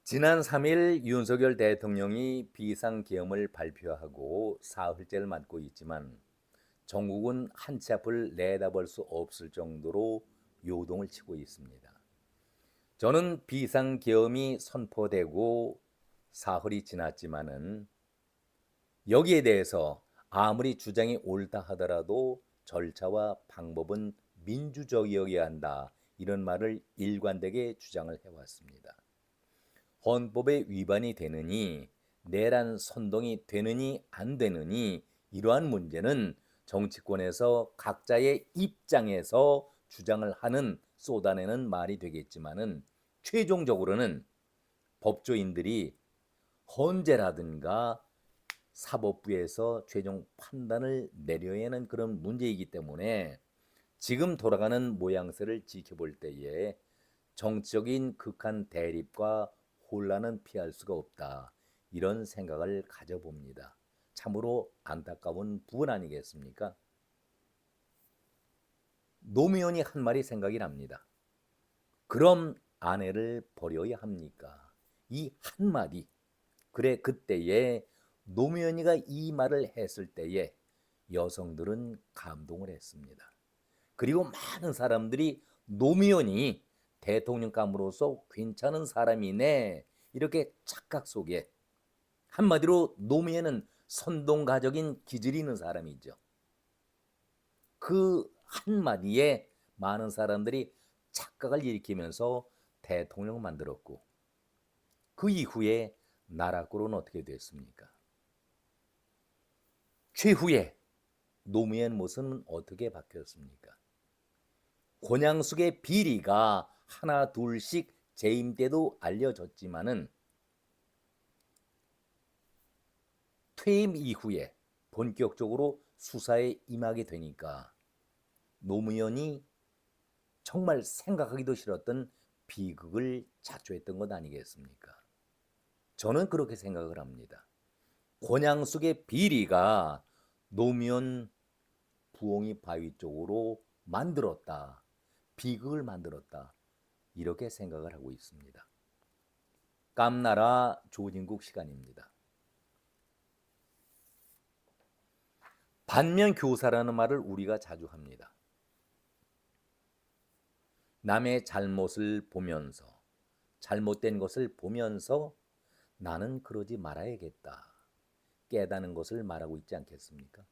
지난 3일 윤석열 대통령이 비상계엄을 발표하고 사흘째를 맞고 있지만 전국은 한 치 앞을 내다볼 수 없을 정도로 요동을 치고 있습니다. 저는 비상계엄이 선포되고 사흘이 지났지만은 여기에 대해서 아무리 주장이 옳다 하더라도 절차와 방법은 민주적이어야 한다. 이런 말을 일관되게 주장을 해왔습니다. 헌법에 위반이 되느니 내란 선동이 되느니 안 되느니 이러한 문제는 정치권에서 각자의 입장에서 주장을 하는 쏟아내는 말이 되겠지만은 최종적으로는 법조인들이 헌재라든가 사법부에서 최종 판단을 내려야 하는 그런 문제이기 때문에 지금 돌아가는 모양새를 지켜볼 때에 정치적인 극한 대립과 혼란은 피할 수가 없다. 이런 생각을 가져봅니다. 참으로 안타까운 부분 아니겠습니까? 노무현이 한 말이 생각이 납니다. 그럼 아내를 버려야 합니까? 이 한마디. 그래 그때에 노무현이가 이 말을 했을 때에 여성들은 감동을 했습니다. 그리고 많은 사람들이 노무현이 대통령감으로서 괜찮은 사람이네 이렇게 착각 속에 한마디로 노무현은 선동가적인 기질이 있는 사람이죠. 그 한마디에 많은 사람들이 착각을 일으키면서 대통령을 만들었고 그 이후에 나라꼴은 어떻게 됐습니까? 최후에 노무현 모습은 어떻게 바뀌었습니까? 곤양숙의 비리가 하나 둘씩 재임 때도 알려졌지만은 퇴임 이후에 본격적으로 수사에 임하게 되니까 노무현이 정말 생각하기도 싫었던 비극을 자초했던 것 아니겠습니까? 저는 그렇게 생각을 합니다. 곤양숙의 비리가 노무현 부엉이 바위 쪽으로 만들었다. 비극을 만들었다. 이렇게 생각을 하고 있습니다. 깜나라 조진국 시간입니다. 반면교사라는 말을 우리가 자주 합니다. 남의 잘못을 보면서 잘못된 것을 보면서 나는 그러지 말아야겠다. 깨닫는 것을 말하고 있지 않겠습니까?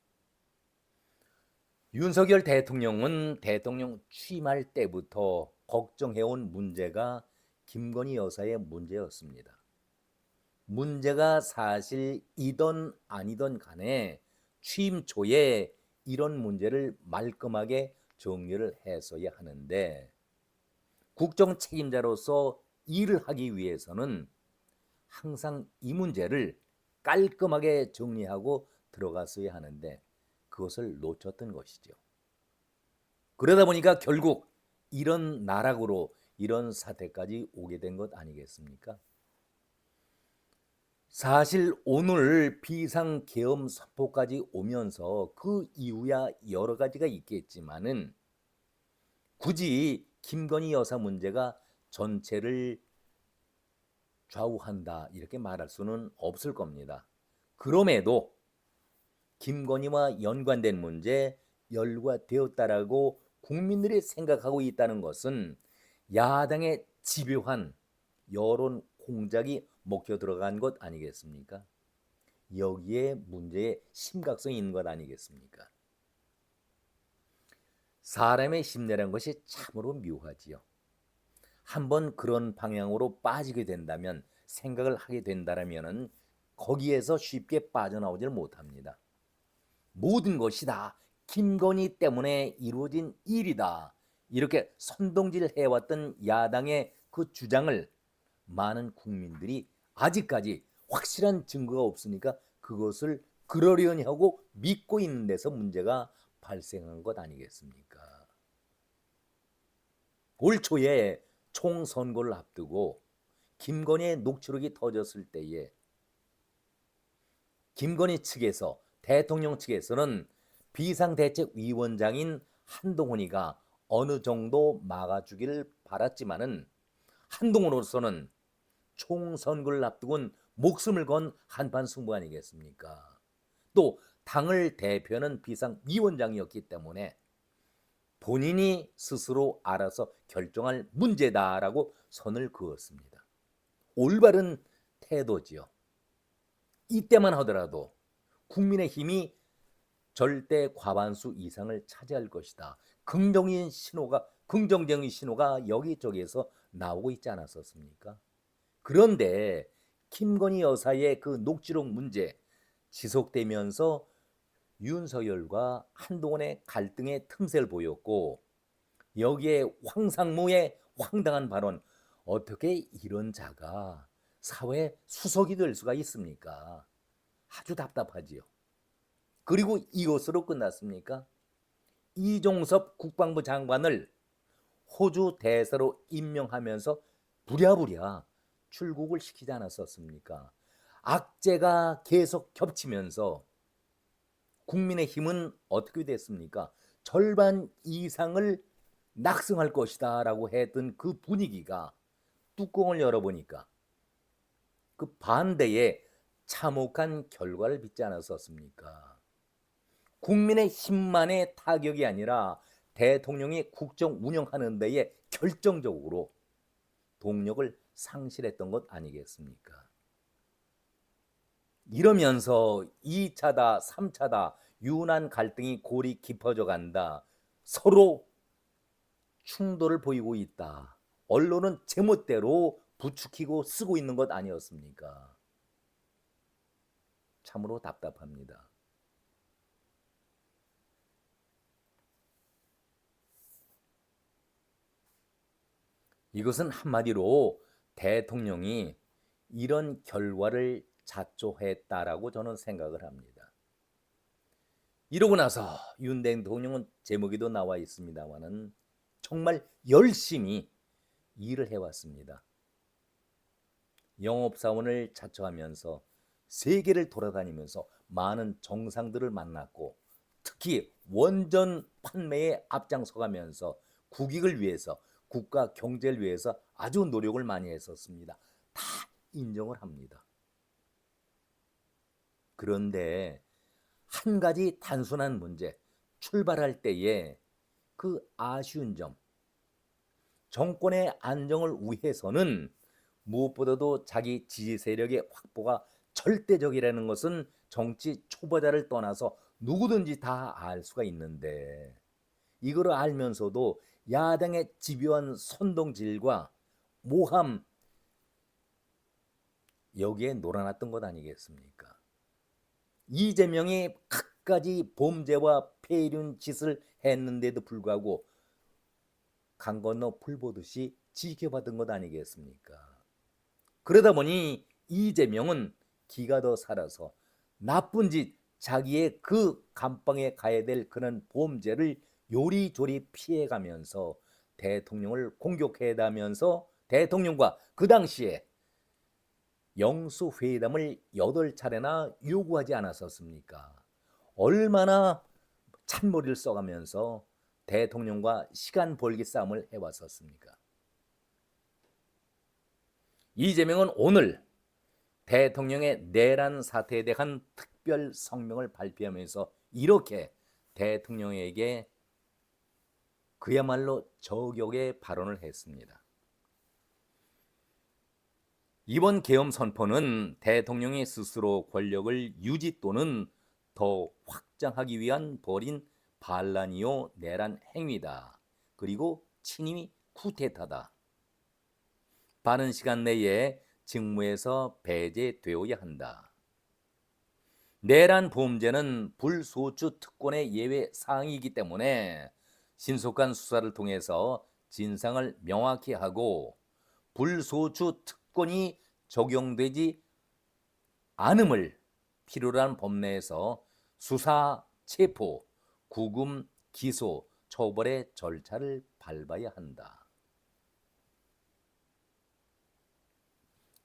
윤석열 대통령은 대통령 취임할 때부터 걱정해온 문제가 김건희 여사의 문제였습니다. 문제가 사실이던 아니던 간에 취임 초에 이런 문제를 말끔하게 정리를 했어야 하는데 국정 책임자로서 일을 하기 위해서는 항상 이 문제를 깔끔하게 정리하고 들어갔어야 하는데 그것을 놓쳤던 것이죠. 그러다 보니까 결국 이런 나락으로 이런 사태까지 오게 된 것 아니겠습니까? 사실 오늘 비상계엄 선포까지 오면서 그 이유야 여러 가지가 있겠지만은 굳이 김건희 여사 문제가 전체를 좌우한다 이렇게 말할 수는 없을 겁니다. 그럼에도 김건희와 연관된 문제 열과되었다라고 국민들이 생각하고 있다는 것은 야당의 집요한 여론 공작이 먹혀 들어간 것 아니겠습니까? 여기에 문제의 심각성이 있는 것 아니겠습니까? 사람의 심리라는 것이 참으로 묘하지요. 한번 그런 방향으로 빠지게 된다면 생각을 하게 된다면 거기에서 쉽게 빠져나오질 못합니다. 모든 것이 다 김건희 때문에 이루어진 일이다. 이렇게 선동질 해왔던 야당의 그 주장을 많은 국민들이 아직까지 확실한 증거가 없으니까 그것을 그러려니 하고 믿고 있는 데서 문제가 발생한 것 아니겠습니까? 올 초에 총선거를 앞두고 김건희의 녹취록이 터졌을 때에 김건희 측에서 대통령 측에서는 비상대책위원장인 한동훈이가 어느 정도 막아주기를 바랐지만은 한동훈으로서는 총선거를 앞두고는 목숨을 건 한판 승부 아니겠습니까? 또 당을 대표하는 비상위원장이었기 때문에 본인이 스스로 알아서 결정할 문제다라고 선을 그었습니다. 올바른 태도지요. 이때만 하더라도 국민의힘이 절대 과반수 이상을 차지할 것이다. 긍정적인 신호가 여기저기에서 나오고 있지 않았었습니까? 그런데 김건희 여사의 그 녹취록 문제 지속되면서 윤석열과 한동훈의 갈등의 틈새를 보였고, 여기에 황상무의 황당한 발언, 어떻게 이런 자가 사회 수석이 될 수가 있습니까? 아주 답답하지요. 그리고 이것으로 끝났습니까? 이종섭 국방부 장관을 호주 대사로 임명하면서 부랴부랴 출국을 시키지 않았었습니까? 악재가 계속 겹치면서 국민의힘은 어떻게 됐습니까? 절반 이상을 낙승할 것이다 라고 했던 그 분위기가 뚜껑을 열어보니까 그 반대의 참혹한 결과를 빚지 않았었습니까? 국민의 힘만의 타격이 아니라 대통령이 국정 운영하는 데에 결정적으로 동력을 상실했던 것 아니겠습니까? 이러면서 2차다, 3차다, 유난 갈등이 골이 깊어져 간다. 서로 충돌을 보이고 있다. 언론은 제멋대로 부추기고 쓰고 있는 것 아니었습니까? 참으로 답답합니다. 이것은 한마디로 대통령이 이런 결과를 자초했다라고 저는 생각을 합니다. 이러고 나서 윤 대통령은 제목에도 나와 있습니다만은 정말 열심히 일을 해왔습니다. 영업사원을 자처하면서 세계를 돌아다니면서 많은 정상들을 만났고, 특히 원전 판매에 앞장서가면서 국익을 위해서, 국가 경제를 위해서 아주 노력을 많이 했었습니다. 다 인정을 합니다. 그런데 한 가지 단순한 문제, 출발할 때에 그 아쉬운 점, 정권의 안정을 위해서는 무엇보다도 자기 지지 세력의 확보가 절대적이라는 것은 정치 초보자를 떠나서 누구든지 다 알 수가 있는데, 이거를 알면서도 야당의 집요한 선동질과 모함, 여기에 놀아났던 것 아니겠습니까? 이재명이 갖가지 범죄와 폐륜 짓을 했는데도 불구하고 강 건너 불 보듯이 지켜받은 것 아니겠습니까? 그러다 보니 이재명은 기가 더 살아서 나쁜 짓, 자기의 그 감방에 가야 될 그런 범죄를 요리조리 피해가면서 대통령을 공격해다면서 대통령과 그 당시에 영수회담을 8차례나 요구하지 않았었습니까? 얼마나 찬머리를 써가면서 대통령과 시간 벌기 싸움을 해왔었습니까? 이재명은 오늘 대통령의 내란 사태에 대한 특별 성명을 발표하면서 이렇게 대통령에게 그야말로 저격의 발언을 했습니다. 이번 계엄 선포는 대통령이 스스로 권력을 유지 또는 더 확장하기 위한 벌인 반란이요 내란 행위다. 그리고 친위 쿠데타다. 빠른 시간 내에 직무에서 배제되어야 한다. 내란 범죄는 불소추 특권의 예외 사항이기 때문에 신속한 수사를 통해서 진상을 명확히 하고 불소추 특권이 적용되지 않음을 필요로 한 법 내에서 수사, 체포, 구금, 기소, 처벌의 절차를 밟아야 한다.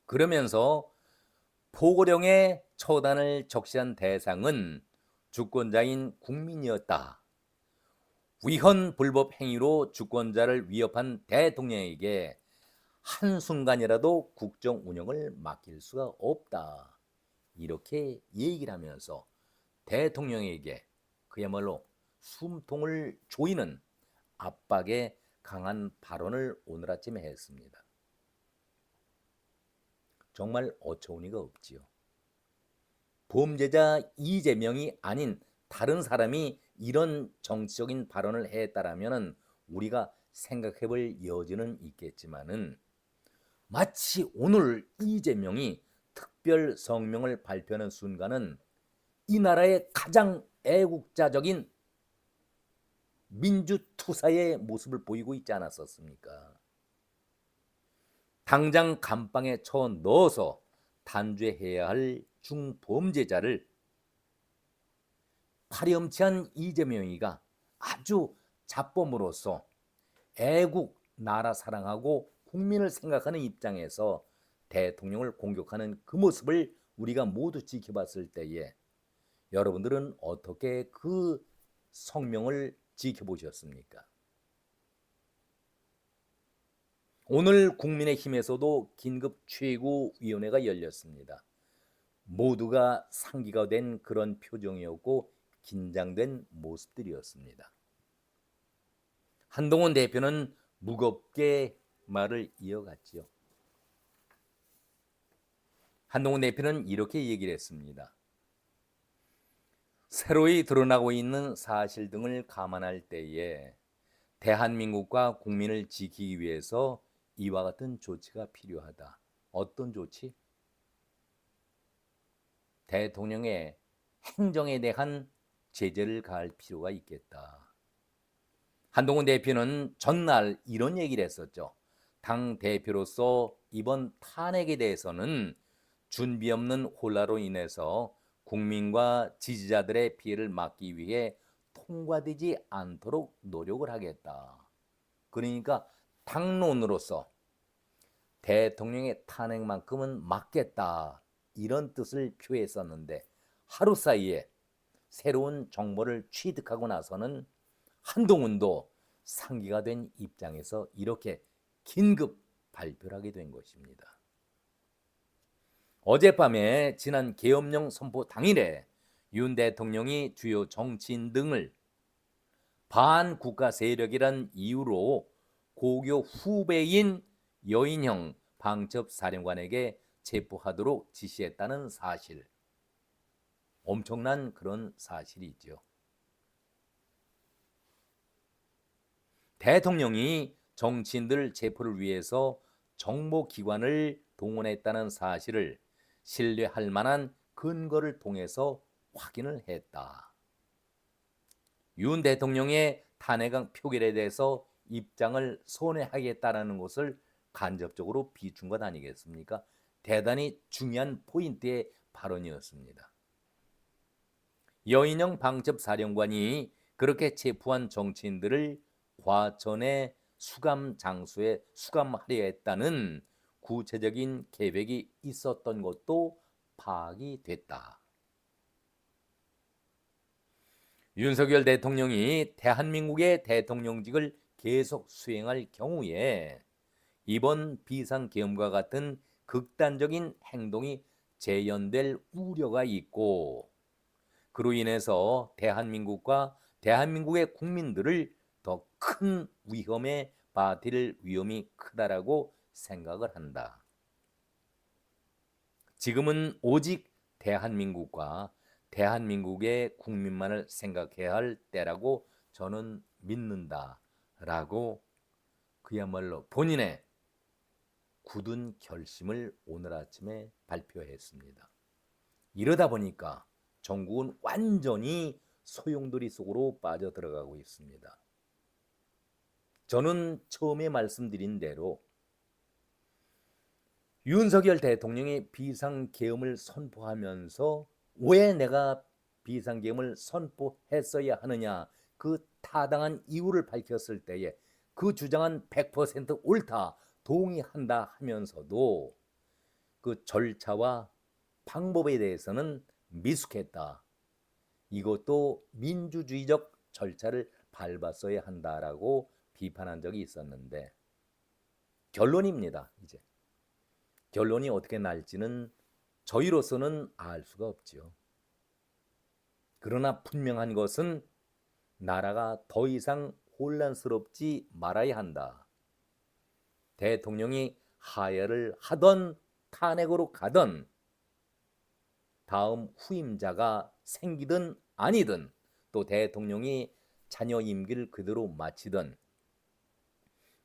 그러면서 포고령의 처단을 적시한 대상은 주권자인 국민이었다. 위헌 불법 행위로 주권자를 위협한 대통령에게 한순간이라도 국정 운영을 맡길 수가 없다. 이렇게 얘기를 하면서 대통령에게 그야말로 숨통을 조이는 압박에 강한 발언을 오늘 아침에 했습니다. 정말 어처구니가 없지요. 범죄자 이재명이 아닌 다른 사람이 이런 정치적인 발언을 했다라면 우리가 생각해 볼 여지는 있겠지만은 마치 오늘 이재명이 특별 성명을 발표하는 순간은 이 나라의 가장 애국자적인 민주투사의 모습을 보이고 있지 않았었습니까? 당장 감방에 쳐 넣어서 단죄해야 할 중범죄자를 파렴치한 이재명이가 아주 자범으로서 애국, 나라 사랑하고 국민을 생각하는 입장에서 대통령을 공격하는 그 모습을 우리가 모두 지켜봤을 때에 여러분들은 어떻게 그 성명을 지켜보셨습니까? 오늘 국민의힘에서도 긴급 최고위원회가 열렸습니다. 모두가 상기가 된 그런 표정이었고 긴장된 모습들이었습니다. 한동훈 대표는 무겁게 말을 이어갔지요. 한동훈 대표는 이렇게 얘기를 했습니다. 새로이 드러나고 있는 사실 등을 감안할 때에 대한민국과 국민을 지키기 위해서 이와 같은 조치가 필요하다. 어떤 조치? 대통령의 행정에 대한 제재를 가할 필요가 있겠다. 한동훈 대표는 전날 이런 얘기를 했었죠. 당 대표로서 이번 탄핵에 대해서는 준비 없는 혼란으로 인해서 국민과 지지자들의 피해를 막기 위해 통과되지 않도록 노력을 하겠다. 그러니까 당론으로서 대통령의 탄핵만큼은 막겠다. 이런 뜻을 표했었는데 하루 사이에 새로운 정보를 취득하고 나서는 한동훈도 상기가 된 입장에서 이렇게 긴급 발표를 하게 된 것입니다. 어젯밤에 지난 계엄령 선포 당일에 윤 대통령이 주요 정치인 등을 반국가 세력이란 이유로 고교 후배인 여인형 방첩사령관에게 체포하도록 지시했다는 사실, 엄청난 그런 사실이죠. 대통령이 정치인들 체포를 위해서 정보기관을 동원했다는 사실을 신뢰할 만한 근거를 통해서 확인을 했다. 윤 대통령의 탄핵안 표결에 대해서 입장을 선회하겠다는 것을 간접적으로 비춘 것 아니겠습니까? 대단히 중요한 포인트의 발언이었습니다. 여인형 방첩사령관이 그렇게 체포한 정치인들을 과천의 수감 장소에 수감하려 했다는 구체적인 계획이 있었던 것도 파악이 됐다. 윤석열 대통령이 대한민국의 대통령직을 계속 수행할 경우에 이번 비상계엄과 같은 극단적인 행동이 재현될 우려가 있고 그로 인해서 대한민국과 대한민국의 국민들을 더 큰 위험에 빠뜨릴 위험이 크다라고 생각을 한다. 지금은 오직 대한민국과 대한민국의 국민만을 생각해야 할 때라고 저는 믿는다라고 그야말로 본인의 굳은 결심을 오늘 아침에 발표했습니다. 이러다 보니까 전국은 완전히 소용돌이 속으로 빠져들어가고 있습니다. 저는 처음에 말씀드린 대로 윤석열 대통령이 비상계엄을 선포하면서 왜 내가 비상계엄을 선포했어야 하느냐 그 타당한 이유를 밝혔을 때에 그 주장은 100% 옳다 동의한다 하면서도 그 절차와 방법에 대해서는 미숙했다. 이것도 민주주의적 절차를 밟았어야 한다라고 비판한 적이 있었는데 결론입니다. 이제 결론이 어떻게 날지는 저희로서는 알 수가 없지요. 그러나 분명한 것은 나라가 더 이상 혼란스럽지 말아야 한다. 대통령이 하야를 하던 탄핵으로 가던 다음 후임자가 생기든 아니든 또 대통령이 자녀 임기를 그대로 마치든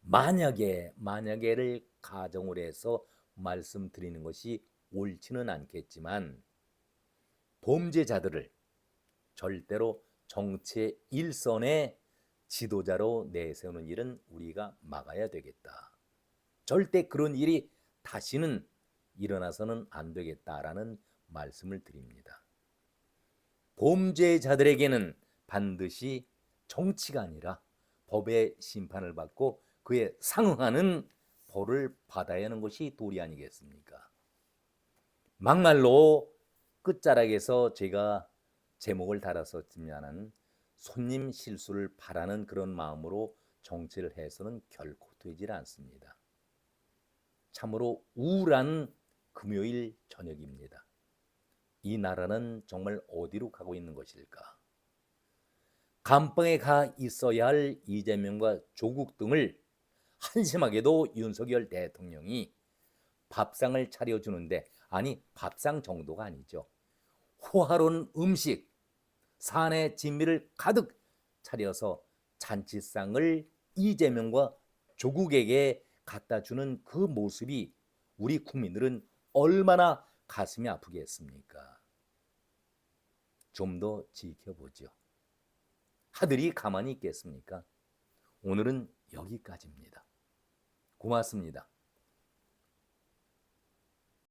만약에를 가정을 해서 말씀드리는 것이 옳지는 않겠지만 범죄자들을 절대로 정치의 일선의 지도자로 내세우는 일은 우리가 막아야 되겠다. 절대 그런 일이 다시는 일어나서는 안 되겠다라는 말씀을 드립니다. 범죄자들에게는 반드시 정치가 아니라 법의 심판을 받고 그에 상응하는 벌을 받아야 하는 것이 도리 아니겠습니까? 막말로 끝자락에서 제가 제목을 달았었지만은 손님 실수를 바라는 그런 마음으로 정치를 해서는 결코 되질 않습니다. 참으로 우울한 금요일 저녁입니다. 이 나라는 정말 어디로 가고 있는 것일까? 감방에 가 있어야 할 이재명과 조국 등을 한심하게도 윤석열 대통령이 밥상을 차려주는데, 아니 밥상 정도가 아니죠. 호화로운 음식, 산의 진미를 가득 차려서 잔치상을 이재명과 조국에게 갖다 주는 그 모습이 우리 국민들은 얼마나 가슴이 아프겠습니까? 좀 더 지켜보죠. 하늘이 가만히 있겠습니까? 오늘은 여기까지입니다. 고맙습니다.